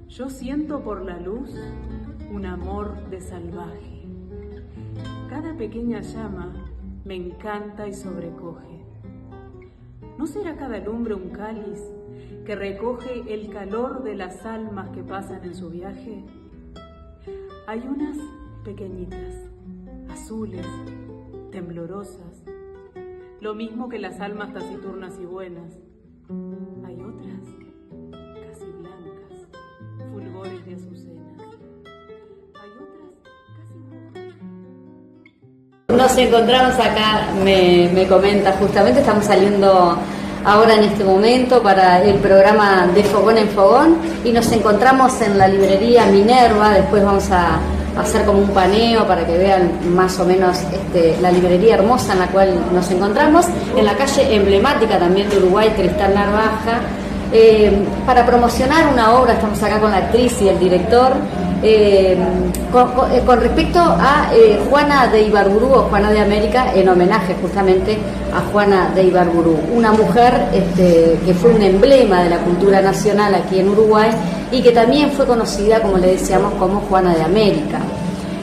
Yo siento por la luz un amor de salvaje. Cada pequeña llama me encanta y sobrecoge. ¿No será cada lumbre un cáliz que recoge el calor de las almas que pasan en su viaje? Hay unas pequeñitas, azules, temblorosas, lo mismo que las almas taciturnas y buenas. Hay otras casi blancas, fulgores de azucenas. Hay otras casi rojas. Nos encontramos acá, me comenta justamente, estamos saliendo ahora en este momento para el programa de Fogón en Fogón y nos encontramos en la librería Minerva. Después vamos a hacer como un paneo para que vean más o menos la librería hermosa en la cual nos encontramos, en la calle emblemática también de Uruguay, Cristal Narvaja, para promocionar una obra. Estamos acá con la actriz y el director, con respecto a Juana de Ibarburu o Juana de América, en homenaje justamente a Juana de Ibarburu, una mujer que fue un emblema de la cultura nacional aquí en Uruguay y que también fue conocida, como le decíamos, como Juana de América.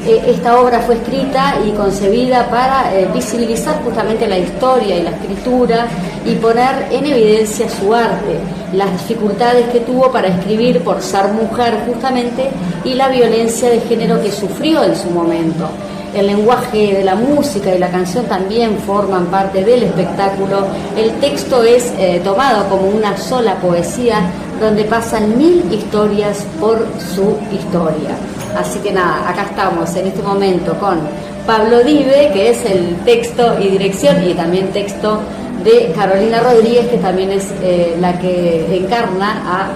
Esta obra fue escrita y concebida para visibilizar justamente la historia y la escritura y poner en evidencia su arte, las dificultades que tuvo para escribir por ser mujer justamente y la violencia de género que sufrió en su momento. El lenguaje de la música y la canción también forman parte del espectáculo. El texto es tomado como una sola poesía donde pasan 1000 historias por su historia. Así que nada, acá estamos en este momento con Pablo Dive, que es el texto y dirección, y también texto de Carolina Rodríguez, que también es la que encarna a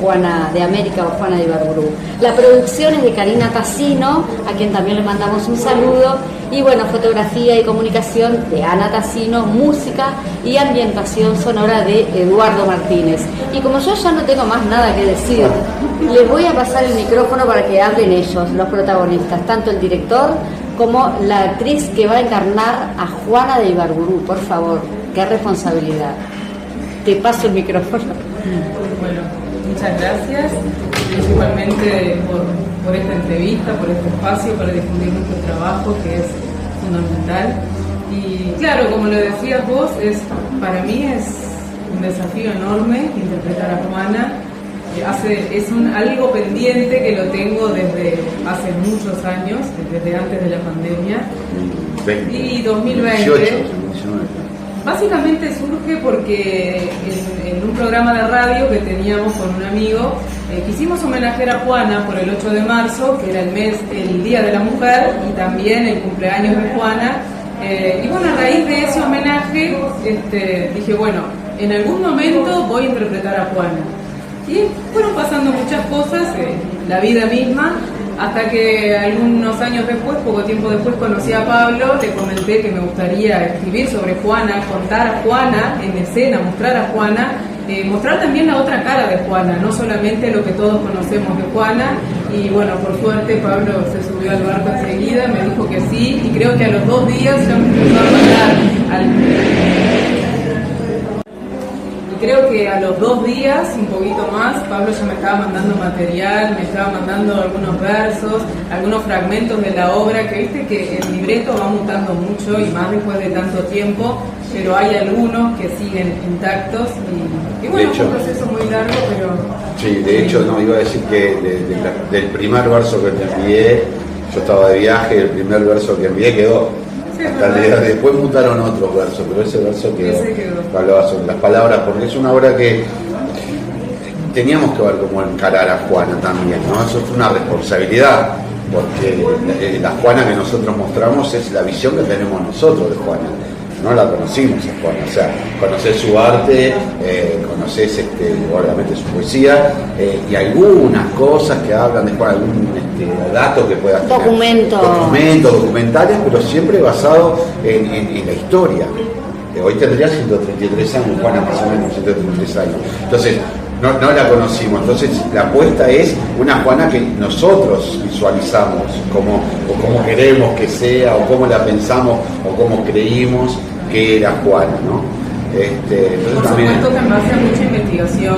Juana de América o Juana de Ibarburu. La producción es de Karina Tassino, a quien también le mandamos un saludo, y bueno, fotografía y comunicación de Ana Tassino, música y ambientación sonora de Eduardo Martínez. Y como yo ya no tengo más nada que decir, les voy a pasar el micrófono para que hablen ellos, los protagonistas, tanto el director como la actriz que va a encarnar a Juana de Ibarburu. Por favor, qué responsabilidad. Te paso el micrófono. Bueno, muchas gracias, principalmente por esta entrevista, por este espacio para difundir nuestro trabajo, que es fundamental. Y claro, como lo decías vos, para mí es un desafío enorme interpretar a Juana. Es algo pendiente que lo tengo desde hace muchos años, desde antes de la pandemia. Y 2020 básicamente surge porque en un programa de radio que teníamos con un amigo quisimos homenajear a Juana por el 8 de marzo, que era el Día de la Mujer y también el cumpleaños de Juana. Y bueno, a raíz de ese homenaje dije, bueno, en algún momento voy a interpretar a Juana. Y fueron pasando muchas cosas, la vida misma, hasta que algunos años después, poco tiempo después, conocí a Pablo, le comenté que me gustaría escribir sobre Juana, contar a Juana en escena, mostrar a Juana, mostrar también la otra cara de Juana, no solamente lo que todos conocemos de Juana. Y bueno, por suerte Pablo se subió al barco enseguida, me dijo que sí, y creo que a los 2 días ya me empezó a mandar Creo que a los 2 días, un poquito más, Pablo ya me estaba mandando material, me estaba mandando algunos versos, algunos fragmentos de la obra, que viste que el libreto va mutando mucho y más después de tanto tiempo, pero hay algunos que siguen intactos y bueno, es un proceso muy largo, pero... Sí, de hecho, no, iba a decir que del primer verso que te envié, yo estaba de viaje y el primer verso que envié quedó. Sí, después mutaron otros versos, pero ese verso quedó. Hablaba sobre las palabras, porque es una obra que teníamos que ver cómo encarar a Juana también, ¿no? Eso fue una responsabilidad, porque la Juana que nosotros mostramos es la visión que tenemos nosotros de Juana. No la conocimos a Juana, o sea, conocés su arte, conocés obviamente su poesía y algunas cosas que hablan de Juana, algún dato que pueda tener. Documentales, pero siempre basado en la historia. Hoy tendría 133 años, Juana más o menos 133 años. Entonces, no la conocimos. Entonces, la apuesta es una Juana que nosotros visualizamos, como queremos que sea, o cómo la pensamos, o cómo creímos que era Juana, ¿no? Por supuesto que en base a mucha investigación,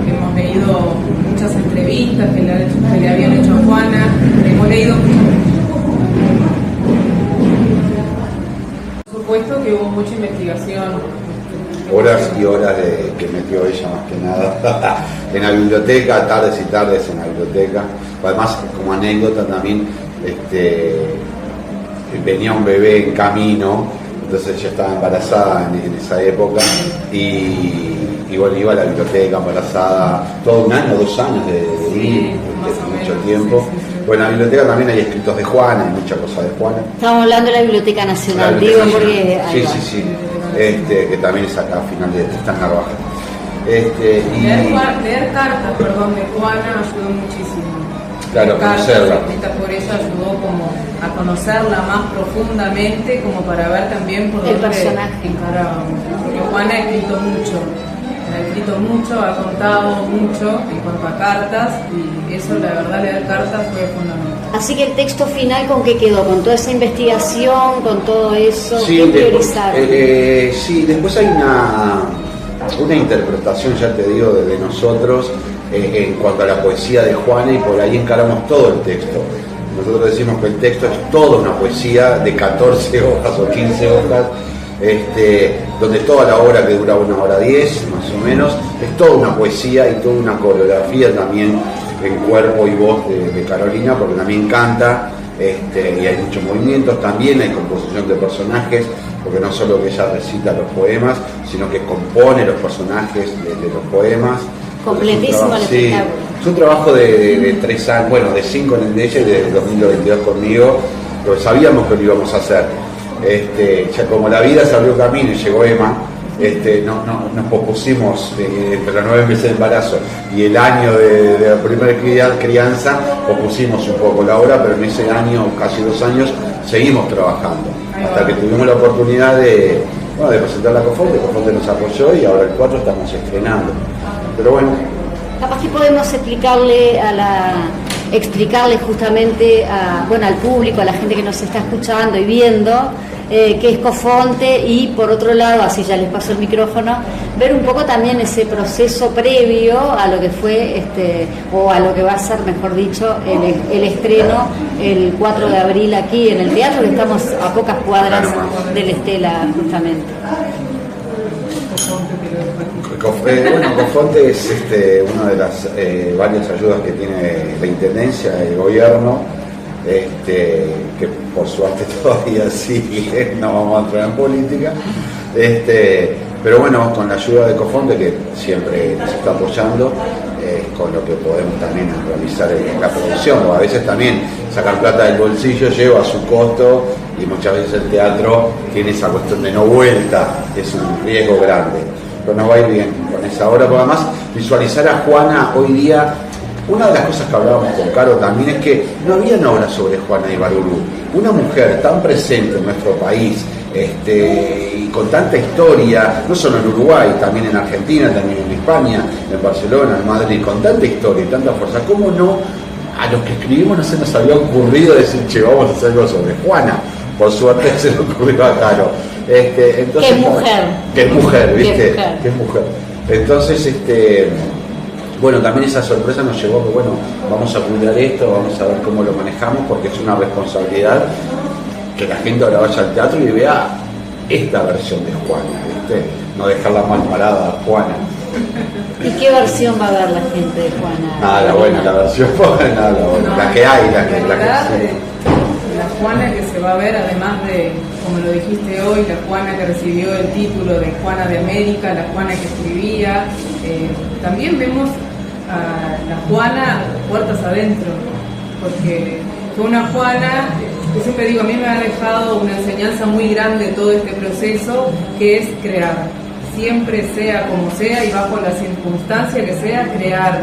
hemos leído muchas entrevistas, entrevistas que le habían hecho a Juana, hemos leído. Por supuesto que hubo mucha investigación. Horas y horas que metió ella más que nada en la biblioteca, tardes y tardes en la biblioteca. Además, como anécdota también, venía un bebé en camino, entonces ella estaba embarazada en esa época y bueno, iba a la biblioteca embarazada, todo un año, 2 años de ir, mucho tiempo. Bueno, en la biblioteca también hay escritos de Juana, hay muchas cosas de Juana. Estamos hablando de la Biblioteca Nacional, porque... Sí. Que también es acá al final de esta Narvaja. Leer cartas, de Juana ayudó muchísimo. Claro, conocerla. Por eso ayudó como a conocerla más profundamente, como para ver también por el dónde personaje. encarábamos. Porque Juana ha escrito mucho, ha contado mucho en cuanto a cartas, y eso, la verdad, leer cartas fue fundamental. Así que el texto final, ¿con qué quedó? ¿Con toda esa investigación, con todo eso? Sí, ¿Qué priorizaron? Sí, después hay una interpretación, ya te digo, de nosotros en cuanto a la poesía de Juana, y por ahí encaramos todo el texto. Nosotros decimos que el texto es toda una poesía de 14 hojas o 15 hojas, donde toda la obra, que dura 1 hora 10 más o menos, es toda una poesía y toda una coreografía también en cuerpo y voz de Carolina, porque también canta, y hay muchos movimientos, también hay composición de personajes, porque no solo que ella recita los poemas, sino que compone los personajes de los poemas. Completísimo el espectáculo. Es un trabajo de 3 años, bueno, de 5 en el de ella y de 2022 conmigo, pero sabíamos que lo íbamos a hacer. Ya como la vida se abrió camino y llegó Emma, nos pospusimos entre los 9 meses de embarazo y el año de la primera crianza, pospusimos un poco la obra, pero en ese año, casi 2 años, seguimos trabajando, hasta que tuvimos la oportunidad de presentar la Cofonte nos apoyó y ahora el 4 estamos estrenando. Pero bueno. Capaz que podemos explicarle justamente al público, a la gente que nos está escuchando y viendo, qué es Cofonte, y por otro lado, así ya les paso el micrófono, ver un poco también ese proceso previo a lo que fue, o a lo que va a ser, mejor dicho, el estreno el 4 de abril aquí en el teatro, que estamos a pocas cuadras del Estela justamente. Cofonte es una de las varias ayudas que tiene la Intendencia, el gobierno, que por suerte todavía sigue, no vamos a entrar en política, pero bueno, con la ayuda de Cofonte, que siempre nos está apoyando, con lo que podemos también realizar en la producción, o a veces también sacar plata del bolsillo lleva su costo, y muchas veces el teatro tiene esa cuestión de no vuelta, es un riesgo grande. Pero nos va a ir bien con esa obra, porque además visualizar a Juana hoy día, una de las cosas que hablábamos con Caro también es que no había obras sobre Juana de Ibarburú, una mujer tan presente en nuestro país, y con tanta historia, no solo en Uruguay, también en Argentina, también en España, en Barcelona, en Madrid, con tanta historia y tanta fuerza. ¿Cómo no a los que escribimos no se nos había ocurrido decir, che, vamos a hacer algo sobre Juana? Por suerte se le ocurrió a Caro. Entonces, que es mujer, ¿viste? Que es mujer. Entonces, bueno, también esa sorpresa nos llevó que, bueno, vamos a cuidar esto, vamos a ver cómo lo manejamos, porque es una responsabilidad que la gente ahora vaya al teatro y vea esta versión de Juana, ¿viste? No dejarla mal parada a Juana. ¿Y qué versión va a ver la gente de Juana? La buena, la versión buena, la que hay, la que la Juana que se va a ver, además de, como lo dijiste hoy, la Juana que recibió el título de Juana de América, la Juana que escribía, también vemos a la Juana puertas adentro, porque fue una Juana, yo siempre digo, a mí me ha dejado una enseñanza muy grande todo este proceso, que es crear. Siempre, sea como sea y bajo la circunstancia que sea, crear,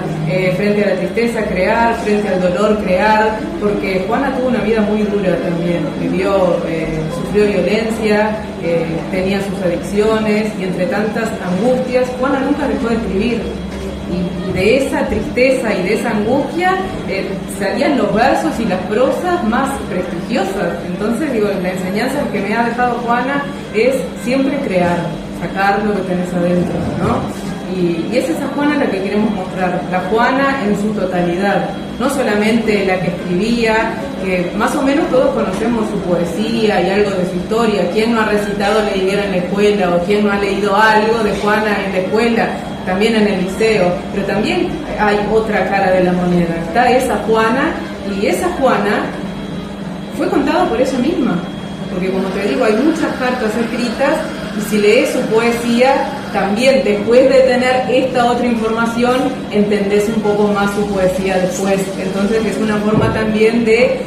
frente a la tristeza crear, frente al dolor crear, porque Juana tuvo una vida muy dura también, sufrió violencia, tenía sus adicciones, y entre tantas angustias, Juana nunca dejó de escribir, y de esa tristeza y de esa angustia salían los versos y las prosas más prestigiosas. Entonces digo, la enseñanza que me ha dejado Juana es siempre crear, sacar lo que tenés adentro, ¿no? Y es esa Juana la que queremos mostrar, la Juana en su totalidad, no solamente la que escribía, que más o menos todos conocemos su poesía y algo de su historia. ¿Quién no ha recitado Leidera en la escuela o quién no ha leído algo de Juana en la escuela? También en el liceo, pero también hay otra cara de la moneda. Está esa Juana, y esa Juana fue contada por ella misma, porque como te digo, hay muchas cartas escritas, y si lees su poesía, también después de tener esta otra información, entendés un poco más su poesía después. Entonces es una forma también de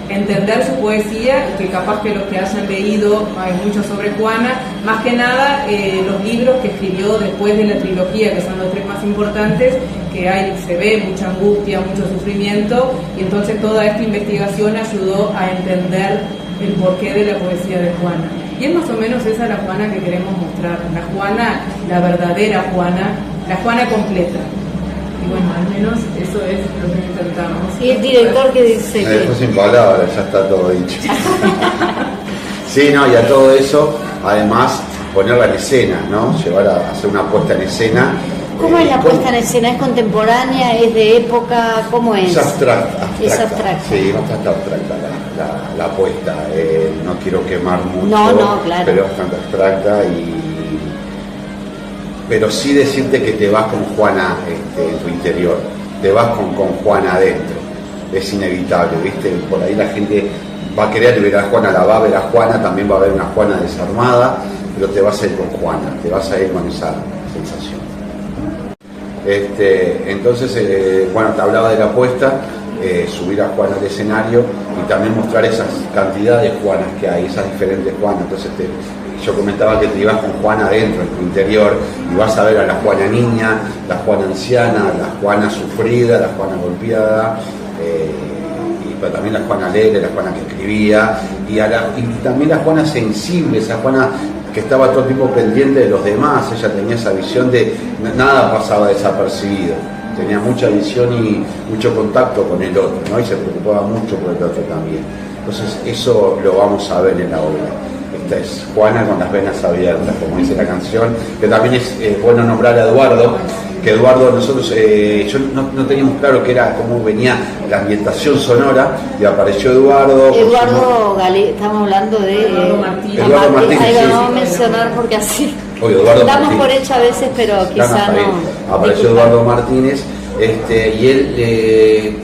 entender su poesía, que capaz que los que hayan leído, hay mucho sobre Juana, más que nada los libros que escribió después de la trilogía, que son los 3 más importantes, que hay, se ve mucha angustia, mucho sufrimiento, y entonces toda esta investigación ayudó a entender el porqué de la poesía de Juana. Y es más o menos esa la Juana que queremos mostrar, la Juana, la verdadera Juana, la Juana completa. Y bueno, al menos eso es lo que intentamos. Y el director que dice me dejó sin palabras, ya está todo dicho. Sí, no, y a todo eso, además, ponerla en escena, ¿no? Llevar a hacer una puesta en escena. ¿Cómo es la puesta en escena? ¿Es contemporánea? ¿Es de época? ¿Cómo es? Es abstracta. Es abstracta. Sí, bastante abstracta la puesta. No quiero quemar mucho, no, claro. Pero es bastante abstracta pero sí decirte que te vas con Juana en tu interior, te vas con Juana adentro. Es inevitable, ¿viste? Por ahí la gente va a querer ver a Juana, la va a ver a Juana, también va a haber una Juana desarmada, pero te vas a ir con Juana, te vas a ir con esa sensación. Entonces, bueno, te hablaba de la apuesta, subir a Juana al escenario y también mostrar esas cantidades de Juanas que hay, esas diferentes Juanas. Entonces yo comentaba que te ibas con Juana adentro, en tu interior, y vas a ver a la Juana niña, la Juana anciana, la Juana sufrida, la Juana golpeada, pero también la Juana alegre, la Juana que escribía, y también la Juana sensible, esa Juana que estaba todo el tiempo pendiente de los demás. Ella tenía esa visión de nada pasaba desapercibido, tenía mucha visión y mucho contacto con el otro, ¿no? Y se preocupaba mucho por el otro también. Entonces eso lo vamos a ver en la obra. Esta es Juana con las venas abiertas, como dice la canción, que también es bueno nombrar a Eduardo, que Eduardo, nosotros, yo no teníamos claro que era cómo venía la ambientación sonora, y apareció Eduardo. Estamos hablando de Eduardo Martínez. Eduardo Martínez, ahí sí, lo vamos a sí. mencionar porque así Eduardo damos Martínez. por hecho a veces, pero quizá no. Apareció Eduardo Martínez, y él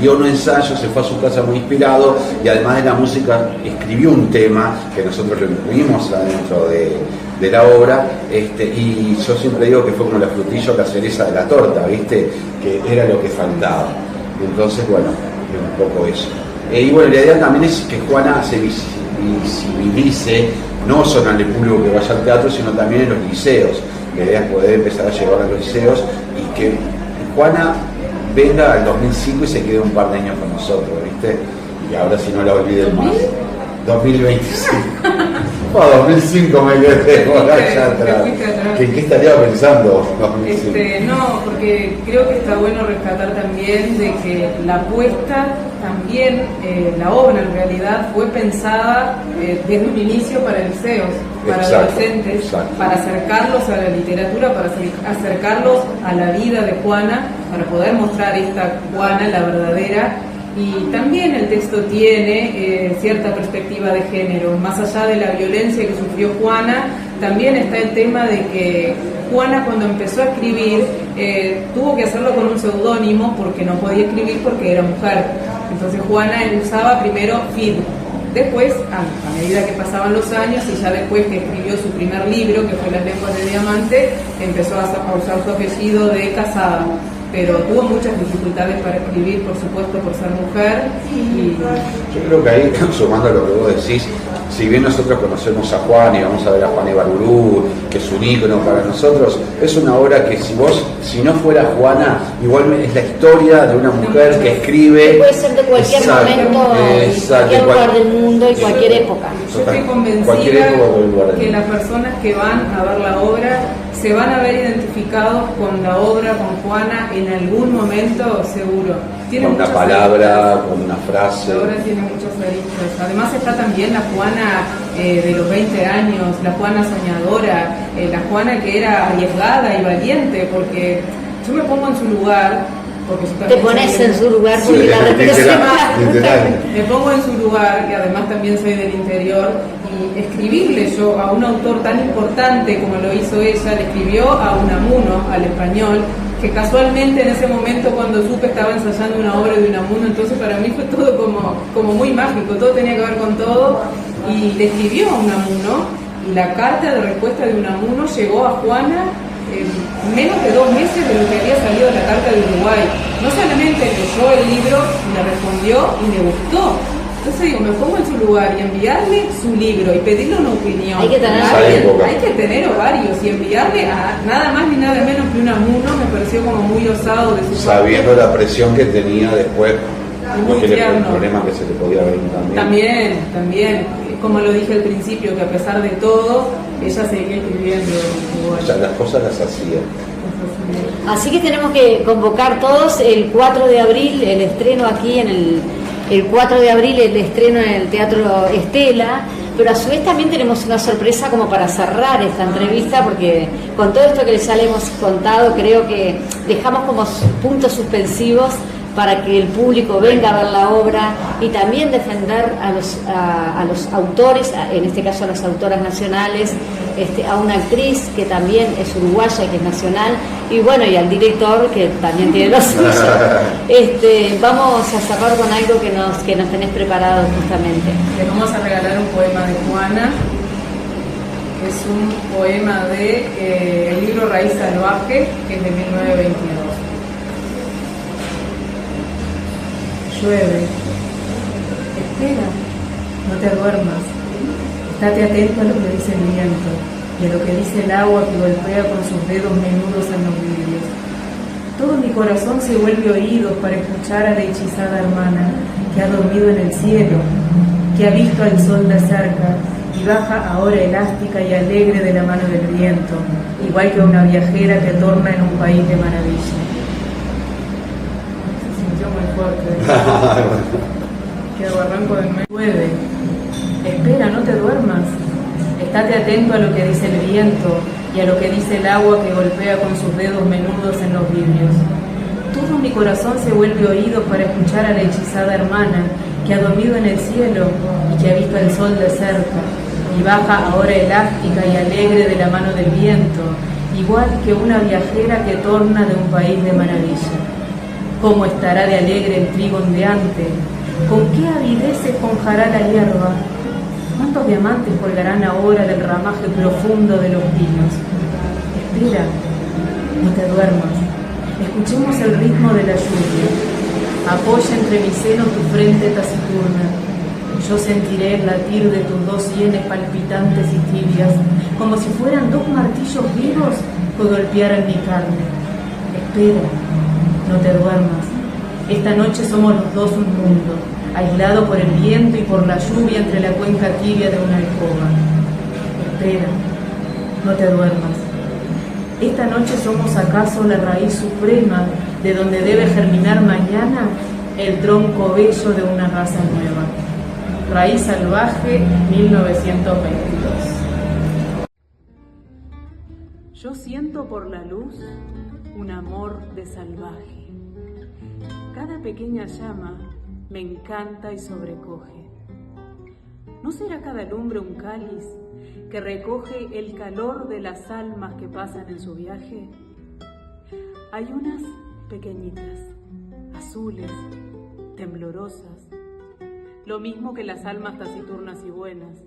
dio un ensayo, se fue a su casa muy inspirado, y además de la música escribió un tema que nosotros lo incluimos adentro de la obra, y yo siempre digo que fue como la frutilla o la cereza de la torta, ¿viste? Que era lo que faltaba. Entonces, bueno, un poco eso. Y bueno, la idea también es que Juana se visibilice, no solo en el público que vaya al teatro, sino también en los liceos. La idea es poder empezar a llevar a los liceos y que Juana venga al 2005 y se quede un par de años con nosotros, ¿viste? Y ahora si no la olviden más. 2025. 2005 me quedé por allá atrás. ¿Qué estaría pensando 2005? No, porque creo que está bueno rescatar también de que la apuesta también, la obra en realidad fue pensada desde un inicio para liceos, para adolescentes, para acercarlos a la literatura, para acercarlos a la vida de Juana, para poder mostrar esta Juana, la verdadera. Y también el texto tiene cierta perspectiva de género, más allá de la violencia que sufrió Juana, también está el tema de que Juana, cuando empezó a escribir, tuvo que hacerlo con un seudónimo porque no podía escribir porque era mujer. Entonces Juana usaba primero Fid. Después, a medida que pasaban los años y ya después que escribió su primer libro, que fue Las lenguas de diamante, empezó a usar su apellido de Casada. Pero tuvo muchas dificultades para escribir, por supuesto, por ser mujer. Y yo creo que ahí, sumando a lo que vos decís, si bien nosotros conocemos a Juan y vamos a ver a Juana Ibarburu, que es un ícono para nosotros, es una obra que si no fuera Juana, igual es la historia de una mujer que escribe. Puede ser de cualquier momento, cualquier lugar del mundo y cualquier época. Yo estoy convencida que las personas que van a ver la obra se van a ver identificados con la obra, con Juana, en algún momento seguro. Tiene con una muchas palabra, aristas. con una frase. La obra tiene muchas aristas. Además está también la Juana de los 20 años, la Juana soñadora, la Juana que era arriesgada y valiente, porque yo me pongo en su lugar. Porque yo Te también pones soy en su lugar porque Sí, la representa. literal. me pongo en su lugar, y además también soy del interior, y escribirle yo a un autor tan importante como lo hizo ella, le escribió a Unamuno, al español, que casualmente en ese momento cuando supe estaba ensayando una obra de Unamuno, entonces para mí fue todo como muy mágico, todo tenía que ver con todo, y le escribió a Unamuno, y la carta de respuesta de Unamuno llegó a Juana en menos de 2 meses de lo que había salido la carta de Uruguay. No solamente leyó el libro, le respondió y le gustó. Entonces digo, me pongo en su lugar y enviarle su libro y pedirle una opinión. Hay que tener a esa alguien, época. hay que tener ovarios y enviarle a nada más ni nada menos que Unamuno me pareció como muy osado de su Sabiendo la presión que tenía después, Muy porque el tierno. problema que se le podía ver también. También, como lo dije al principio, que a pesar de todo, ella seguía escribiendo. O sea, las cosas las hacía. Así que tenemos que convocar todos el 4 de abril, el estreno aquí en el 4 de abril, el estreno en el Teatro Estela, pero a su vez también tenemos una sorpresa como para cerrar esta entrevista, porque con todo esto que ya le hemos contado, creo que dejamos como puntos suspensivos para que el público venga a ver la obra y también defender a los autores, en este caso a las autoras nacionales, a una actriz que también es uruguaya, que es nacional, y bueno, y al director que también tiene lo suyo. Vamos a cerrar con algo que nos tenés preparado justamente. Les vamos a regalar un poema de Juana, que es un poema de el libro Raíz Salvaje, que es de 1922. Llueve, espera, no te duermas, estate atento a lo que dice el viento y a lo que dice el agua que golpea con sus dedos menudos en los vidrios. Todo mi corazón se vuelve oído para escuchar a la hechizada hermana que ha dormido en el cielo, que ha visto al sol de cerca y baja ahora elástica y alegre de la mano del viento, igual que una viajera que torna en un país de maravilla. Muy fuerte. Que arranco de medio. Llueve. Espera, no te duermas. Estate atento a lo que dice el viento y a lo que dice el agua que golpea con sus dedos menudos en los vidrios. Todo mi corazón se vuelve oído para escuchar a la hechizada hermana que ha dormido en el cielo y que ha visto el sol de cerca y baja ahora elástica y alegre de la mano del viento, igual que una viajera que torna de un país de maravilla. ¿Cómo estará de alegre el trigo ondeante? ¿Con qué avidez se esponjará la hierba? ¿Cuántos diamantes colgarán ahora del ramaje profundo de los pinos? Espera, no te duermas. Escuchemos el ritmo de la lluvia. Apoya entre mis senos tu frente taciturna. Yo sentiré el latir de tus 2 sienes palpitantes y tibias, como si fueran 2 martillos vivos que golpearan mi carne. Espera. No te duermas. Esta noche somos los dos un mundo, aislado por el viento y por la lluvia entre la cuenca tibia de una alcoba. Espera, no te duermas. Esta noche somos acaso la raíz suprema de donde debe germinar mañana el tronco bello de una raza nueva. Raíz Salvaje, 1922. Yo siento por la luz un amor de salvaje. Cada pequeña llama me encanta y sobrecoge. ¿No será cada lumbre un cáliz que recoge el calor de las almas que pasan en su viaje? Hay unas pequeñitas, azules, temblorosas, lo mismo que las almas taciturnas y buenas.